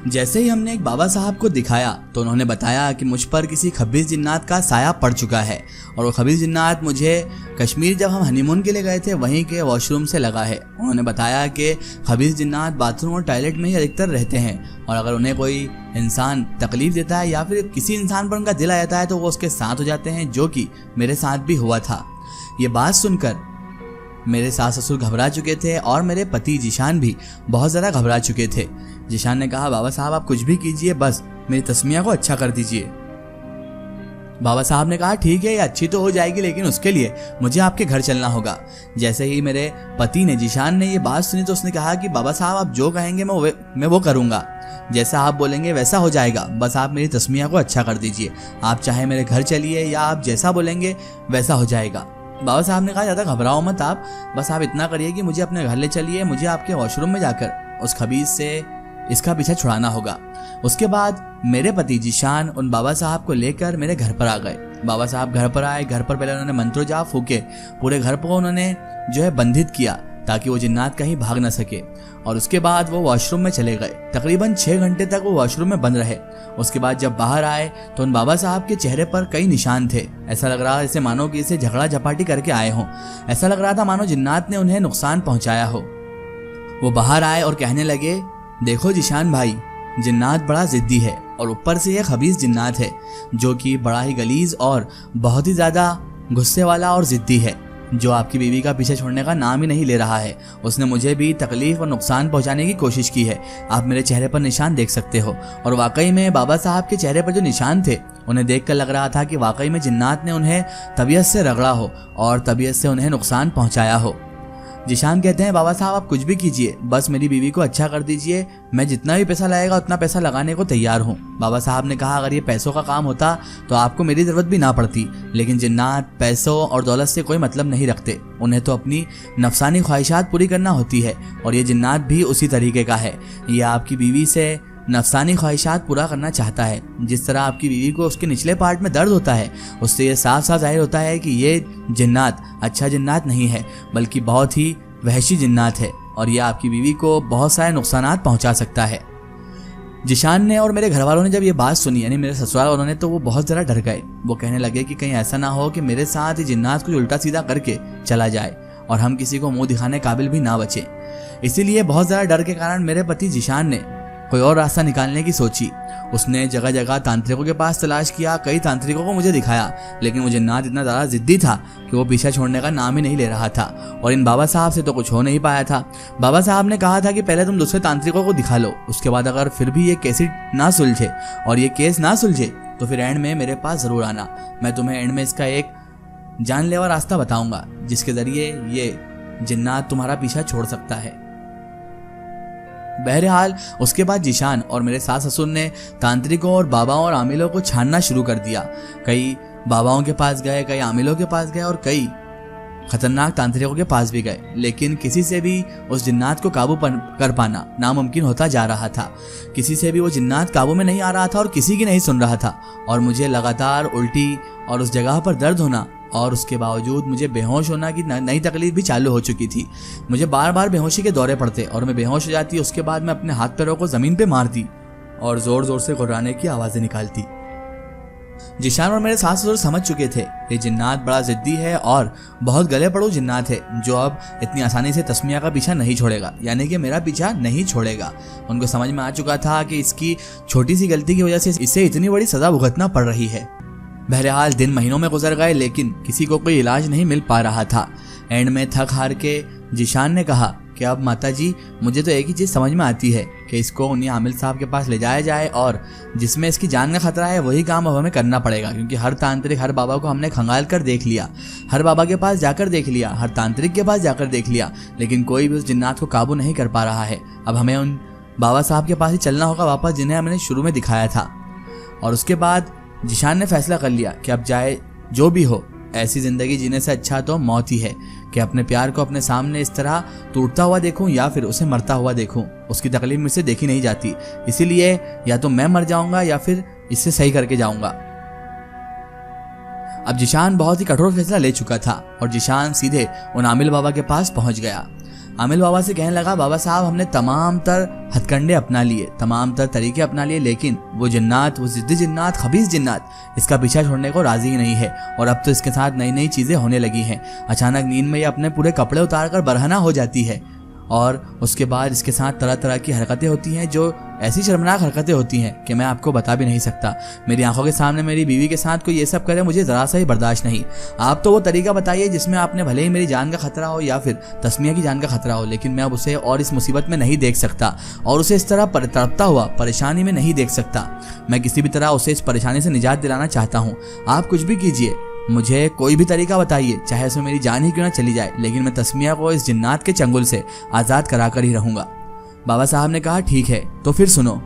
जैसे ही हमने एक बाबा साहब को दिखाया तो उन्होंने बताया कि मुझ पर किसी खबीस जिन्नात का साया पड़ चुका है और वो खबीस जिन्नात मुझे कश्मीर जब हम हनीमून के लिए गए थे वहीं के वॉशरूम से लगा है। उन्होंने बताया कि खबीस जिन्नात बाथरूम और टॉयलेट में ही अधिकतर रहते हैं और अगर उन्हें कोई इंसान तकलीफ देता है या फिर किसी इंसान पर उनका दिल आ जाता है तो वो उसके साथ हो जाते हैं, जो कि मेरे साथ भी हुआ था। ये बात सुनकर मेरे सास ससुर घबरा चुके थे और मेरे पति जिशान भी बहुत ज़्यादा घबरा चुके थे। जिशान ने कहा, बाबा साहब आप कुछ भी कीजिए, बस मेरी तस्मिया को अच्छा कर दीजिए। बाबा साहब ने कहा, ठीक है ये अच्छी तो हो जाएगी, लेकिन उसके लिए मुझे आपके घर चलना होगा। जैसे ही मेरे पति ने जिशान ने ये बात सुनी तो उसने कहा कि बाबा साहब आप जो कहेंगे मैं वो करूँगा, जैसा आप बोलेंगे वैसा हो जाएगा, बस आप मेरी तस्मिया को अच्छा कर दीजिए। आप चाहे मेरे घर चलिए या आप जैसा बोलेंगे वैसा हो जाएगा। बाबा साहब ने कहा, ज़्यादा घबराओ मत आप, बस आप इतना करिए कि मुझे अपने घर ले चलिए, मुझे आपके वॉशरूम में जाकर उस खबीस से इसका पीछा छुड़ाना होगा। उसके बाद मेरे पति जिशान उन बाबा साहब को लेकर मेरे घर पर आ गए। बाबा साहब घर पर आए। घर पर पहले उन्होंने मंत्रो जाप फूके, पूरे घर को उन्होंने जो है बंधित किया ताकि वो जिन्नात कहीं भाग ना सके और उसके बाद वो वॉशरूम में चले गए। तकरीबन 6 घंटे तक वो वॉशरूम में बंद रहे। उसके बाद जब बाहर आए तो उन बाबा साहब के चेहरे पर कई निशान थे। ऐसा लग रहा जैसे मानो कि इसे झगड़ा झपाटी करके आए हों। ऐसा लग रहा था मानो जिन्नात ने उन्हें नुकसान पहुंचाया हो। वो बाहर आए और कहने लगे, देखो जिशान भाई, जिन्नात बड़ा जिद्दी है और ऊपर से यह खबीस जिन्नात है जो कि बड़ा ही गलीज और बहुत ही ज़्यादा गुस्से वाला और जिद्दी है, जो आपकी बीवी का पीछे छोड़ने का नाम ही नहीं ले रहा है। उसने मुझे भी तकलीफ और नुकसान पहुंचाने की कोशिश की है। आप मेरे चेहरे पर निशान देख सकते हो। और वाकई में बाबा साहब के चेहरे पर जो निशान थे उन्हें देखकर लग रहा था कि वाकई में जिन्नात ने उन्हें तबीयत से रगड़ा हो और तबीयत से उन्हें नुकसान पहुंचाया हो। जिशान कहते हैं, बाबा साहब आप कुछ भी कीजिए, बस मेरी बीवी को अच्छा कर दीजिए, मैं जितना भी पैसा लगेगा उतना पैसा लगाने को तैयार हूँ। बाबा साहब ने कहा, अगर ये पैसों का काम होता तो आपको मेरी ज़रूरत भी ना पड़ती, लेकिन जिन्नात पैसों और दौलत से कोई मतलब नहीं रखते। उन्हें तो अपनी नफसानी ख्वाहिशात पूरी करना होती है और ये जिन्नात भी उसी तरीके का है। ये आपकी बीवी से नफसानी ख्वाहिशात पूरा करना चाहता है। जिस तरह आपकी बीवी को उसके निचले पार्ट में दर्द होता है, उससे ये साफ साफ जाहिर होता है कि ये जिन्नात अच्छा जिन्नात नहीं है, बल्कि बहुत ही वहशी जिन्नात है और ये आपकी बीवी को बहुत सारे नुकसानात पहुंचा सकता है। जिशान ने और मेरे घर वालों ने जब ये बात सुनी, यानी मेरे ससुराल वालों ने, तो वो बहुत ज़रा डर गए। वो कहने लगे कि कहीं ऐसा ना हो कि मेरे साथ ये जिन्नात कुछ उल्टा सीधा करके चला जाए और हम किसी को मुंह दिखाने काबिल भी ना बचे। इसीलिए बहुत ज़्यादा डर के कारण मेरे पति जिशान ने कोई और रास्ता निकालने की सोची। उसने जगह जगह तांत्रिकों के पास तलाश किया, कई तांत्रिकों को मुझे दिखाया, लेकिन वो जिन्नात इतना ज़्यादा जिद्दी था कि वो पीछा छोड़ने का नाम ही नहीं ले रहा था और इन बाबा साहब से तो कुछ हो नहीं पाया था। बाबा साहब ने कहा था कि पहले तुम दूसरे तांत्रिकों को दिखा लो, उसके बाद अगर फिर भी ये केस ना सुलझे और ये केस ना सुलझे तो फिर एंड में मेरे पास ज़रूर आना। मैं तुम्हें एंड में इसका एक जानलेवा रास्ता बताऊँगा जिसके ज़रिए ये जिन्नात तुम्हारा पीछा छोड़ सकता है। बहरहाल उसके बाद जिशान और मेरे सास ससुर ने तांत्रिकों और बाबाओं और आमिलों को छानना शुरू कर दिया। कई बाबाओं के पास गए, कई आमिलों के पास गए और कई खतरनाक तांत्रिकों के पास भी गए, लेकिन किसी से भी उस जिन्नात को काबू कर पाना नामुमकिन होता जा रहा था। किसी से भी वो जिन्नात काबू में नहीं आ रहा था और किसी की नहीं सुन रहा था और मुझे लगातार उल्टी और उस जगह पर दर्द होना और उसके बावजूद मुझे बेहोश होना की नई तकलीफ भी चालू हो चुकी थी। मुझे बार बार बेहोशी के दौरे पड़ते और मैं बेहोश हो जाती। उसके बाद मैं अपने हाथ पैरों को ज़मीन पे मारती और ज़ोर ज़ोर से गुर्राने की आवाज़ें निकालती। जिशान और मेरे सास ससुर समझ चुके थे ये जिन्नात बड़ा ज़िद्दी है और बहुत गले पड़ू जिन्नात है जो अब इतनी आसानी से तस्मिया का पीछा नहीं छोड़ेगा, यानी कि मेरा पीछा नहीं छोड़ेगा। उनको समझ में आ चुका था कि इसकी छोटी सी गलती की वजह से इसे इतनी बड़ी सज़ा भुगतना पड़ रही है। बहरहाल दिन महीनों में गुजर गए, लेकिन किसी को कोई इलाज नहीं मिल पा रहा था। एंड में थक हार के जिशान ने कहा कि अब माता जी मुझे तो एक ही चीज़ समझ में आती है कि इसको उन्हीं आमिल साहब के पास ले जाया जाए और जिसमें इसकी जान का खतरा है वही काम अब हमें करना पड़ेगा, क्योंकि हर तांत्रिक हर बाबा को हमने खंगाल कर देख लिया, हर बाबा के पास जाकर देख लिया, हर तांत्रिक के पास जाकर देख लिया, लेकिन कोई भी उस जिन्नात को काबू नहीं कर पा रहा है। अब हमें उन बाबा साहब के पास ही चलना होगा वापस, जिन्हें हमने शुरू में दिखाया था। और उसके बाद जिशान ने फैसला कर लिया कि अब चाहे जो भी हो, ऐसी ज़िंदगी जीने से अच्छा तो मौत ही है कि अपने प्यार को अपने सामने इस तरह टूटता हुआ देखूं या फिर उसे मरता हुआ देखूं। उसकी तकलीफ मुझसे देखी नहीं जाती, इसीलिए या तो मैं मर जाऊंगा या फिर इससे सही करके जाऊंगा। अब जिशान बहुत ही कठोर फैसला ले चुका था और जिशान सीधे उन आमिल बाबा के पास पहुंच गया। आमिल बाबा से कहने लगा, बाबा साहब हमने तमाम तर हथकंडे अपना लिए, तमाम तर तरीके अपना लिए, लेकिन वो जिन्नात, वो जिद्दी जिन्नात, खबीस जिन्नात इसका पीछा छोड़ने को राजी ही नहीं है। और अब तो इसके साथ नई नई चीजें होने लगी हैं। अचानक नींद में ये अपने पूरे कपड़े उतार कर बरहना हो जाती है और उसके बाद इसके साथ तरह तरह की हरकतें होती हैं, जो ऐसी शर्मनाक हरकतें होती हैं कि मैं आपको बता भी नहीं सकता। मेरी आंखों के सामने मेरी बीवी के साथ कोई ये सब करे, मुझे ज़रा सा ही बर्दाश्त नहीं। आप तो वो तरीका बताइए जिसमें आपने भले ही मेरी जान का खतरा हो या फिर तस्मिया की जान का खतरा हो, लेकिन मैं अब उसे और इस मुसीबत में नहीं देख सकता और उसे इस तरह तड़पता हुआ परेशानी में नहीं देख सकता। मैं किसी भी तरह उसे इस परेशानी से निजात दिलाना चाहता हूँ। आप कुछ भी कीजिए, मुझे कोई भी तरीका बताइए, चाहे उसमें मेरी जान ही क्यों ना चली जाए, लेकिन मैं तस्मिया को इस जिन्नात के चंगुल से आज़ाद कराकर ही रहूंगा। बाबा साहब ने कहा, ठीक है तो फिर सुनो।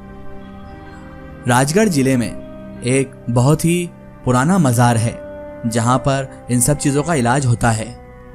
राजगढ़ जिले में एक बहुत ही पुराना मज़ार है जहां पर इन सब चीज़ों का इलाज होता है,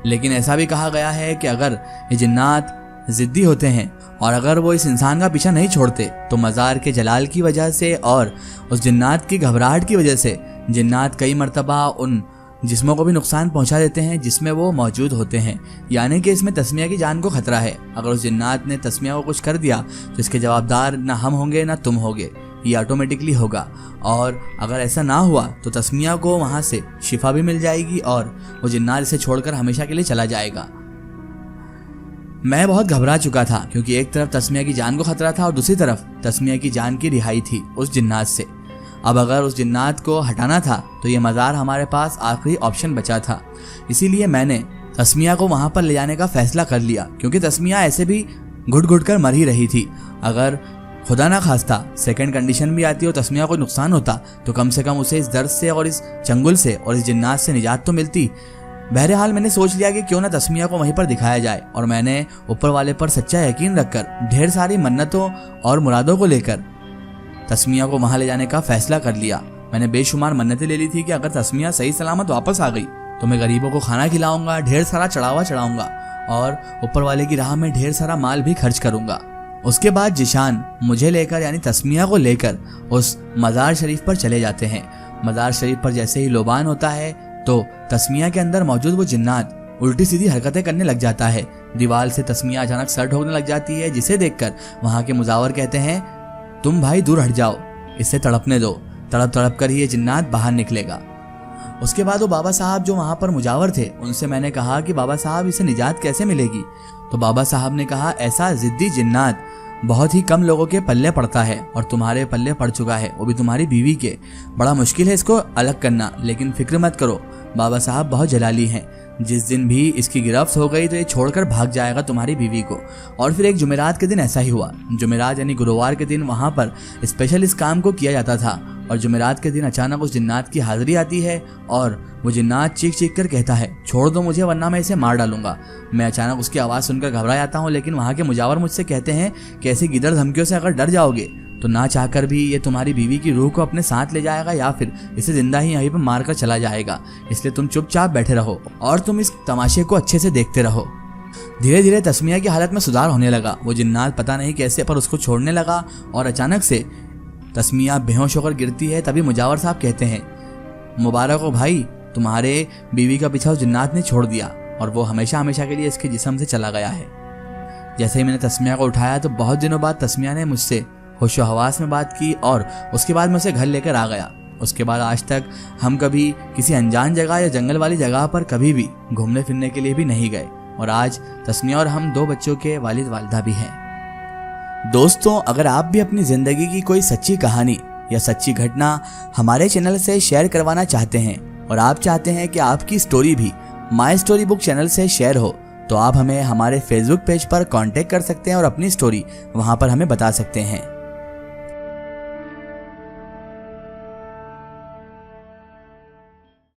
लेकिन ऐसा भी कहा गया है कि अगर ये जिन्नात ज़िद्दी होते हैं और अगर वो इस इंसान का पीछा नहीं छोड़ते तो मज़ार के जलाल की वजह से और उस जिन्नात की घबराहट की वजह से जिन्नात कई मर्तबा उन जिस्मों को भी नुकसान पहुंचा देते हैं जिसमें वो मौजूद होते हैं। यानी कि इसमें तस्मिया की जान को खतरा है। अगर उस जिन्नात ने तस्मिया को कुछ कर दिया तो इसके जवाबदार ना हम होंगे ना तुम होगे, ये ऑटोमेटिकली होगा। और अगर ऐसा ना हुआ तो तस्मिया को वहाँ से शिफा भी मिल जाएगी और वो जिन्नात इसे छोड़कर हमेशा के लिए चला जाएगा। मैं बहुत घबरा चुका था क्योंकि एक तरफ तस्मिया की जान को खतरा था और दूसरी तरफ तस्मिया की जान की रिहाई थी उस जिन्नात से। अब अगर उस जिन्नात को हटाना था तो ये मज़ार हमारे पास आखिरी ऑप्शन बचा था। इसीलिए मैंने तस्मिया को वहाँ पर ले जाने का फैसला कर लिया, क्योंकि तस्मिया ऐसे भी घुट घुट कर मर ही रही थी। अगर खुदा ना खास्ता सेकंड कंडीशन भी आती और तस्मिया को नुकसान होता तो कम से कम उसे इस दर्द से और इस चंगुल से और इस जिन्नात से निजात तो मिलती। बहरहाल मैंने सोच लिया कि क्यों ना तस्मिया को वहीं पर दिखाया जाए और मैंने ऊपर वाले पर सच्चा यकीन रखकर ढेर सारी मन्नतों और मुरादों को लेकर तस्मिया को वहां ले जाने का फैसला कर लिया। मैंने बेशुमार मन्नतें ले ली थी कि अगर तस्मिया सही सलामत वापस आ गई तो मैं गरीबों को खाना खिलाऊंगा, ढेर सारा चढ़ावा चढ़ाऊंगा और ऊपर वाले की राह में ढेर सारा माल भी खर्च करूंगा। उसके बाद जिशान मुझे लेकर यानी तस्मिया को लेकर उस मज़ार शरीफ पर चले जाते हैं। मज़ार शरीफ पर जैसे ही लोबान होता है तो तस्मिया के अंदर मौजूद वो जिन्नात उल्टी सीधी हरकतें करने लग जाता है। दीवार से तस्मिया अचानक सर ठोकने लग जाती है, जिसे देखकर वहाँ के मुजावर कहते हैं, तुम भाई दूर हट जाओ, इससे तड़पने दो, तड़प तड़प कर ही ये जिन्नात बाहर निकलेगा। उसके बाद वो बाबा साहब जो वहाँ पर मुजावर थे उनसे मैंने कहा कि बाबा साहब इसे निजात कैसे मिलेगी। तो बाबा साहब ने कहा, ऐसा जिद्दी जिन्नात बहुत ही कम लोगों के पल्ले पड़ता है और तुम्हारे पल्ले पड़ चुका है, वो भी तुम्हारी बीवी के। बड़ा मुश्किल है इसको अलग करना, लेकिन फिक्र मत करो, बाबा साहब बहुत जलाली हैं। जिस दिन भी इसकी गिरफ्त हो गई तो ये छोड़कर भाग जाएगा तुम्हारी बीवी को। और फिर एक जुमेरात के दिन ऐसा ही हुआ। जुमेरात यानी गुरुवार के दिन वहाँ पर स्पेशल इस काम को किया जाता था और जुमेरात के दिन अचानक उस जिन्नात की हाजिरी आती है और वो जिन्नात चीख चीख कर कहता है, छोड़ दो मुझे वरना मैं इसे मार डालूंगा। मैं अचानक उसकी आवाज़ सुनकर घबरा जाता हूँ, लेकिन वहाँ के मुजावर मुझसे कहते हैं कि ऐसी गिदड़ धमकियों से अगर डर जाओगे तो ना चाहकर भी ये तुम्हारी बीवी की रूह को अपने साथ ले जाएगा या फिर इसे जिंदा ही यहीं पर मार कर चला जाएगा। इसलिए तुम चुपचाप बैठे रहो और तुम इस तमाशे को अच्छे से देखते रहो। धीरे धीरे तस्मिया की हालत में सुधार होने लगा। वो जिन्नात पता नहीं कैसे पर उसको छोड़ने लगा और अचानक से तस्मिया बेहोश होकर गिरती है। तभी मुजावर साहब कहते हैं, मुबारक हो भाई, तुम्हारे बीवी का पीछा उस जिन्नात ने छोड़ दिया और वो हमेशा हमेशा के लिए इसके जिस्म से चला गया है। जैसे ही मैंने तस्मिया को उठाया तो बहुत दिनों बाद तस्मिया ने मुझसे होशो हवास में बात की और उसके बाद मैं उसे घर लेकर आ गया। उसके बाद आज तक हम कभी किसी अनजान जगह या जंगल वाली जगह पर कभी भी घूमने फिरने के लिए भी नहीं गए और आज तस्मिया और हम 2 बच्चों के वालिद वालिदा भी हैं। दोस्तों, अगर आप भी अपनी ज़िंदगी की कोई सच्ची कहानी या सच्ची घटना हमारे चैनल से शेयर करवाना चाहते हैं और आप चाहते हैं कि आपकी स्टोरी भी माई स्टोरी बुक चैनल से शेयर हो, तो आप हमें हमारे फेसबुक पेज पर कांटेक्ट कर सकते हैं और अपनी स्टोरी वहां पर हमें बता सकते हैं।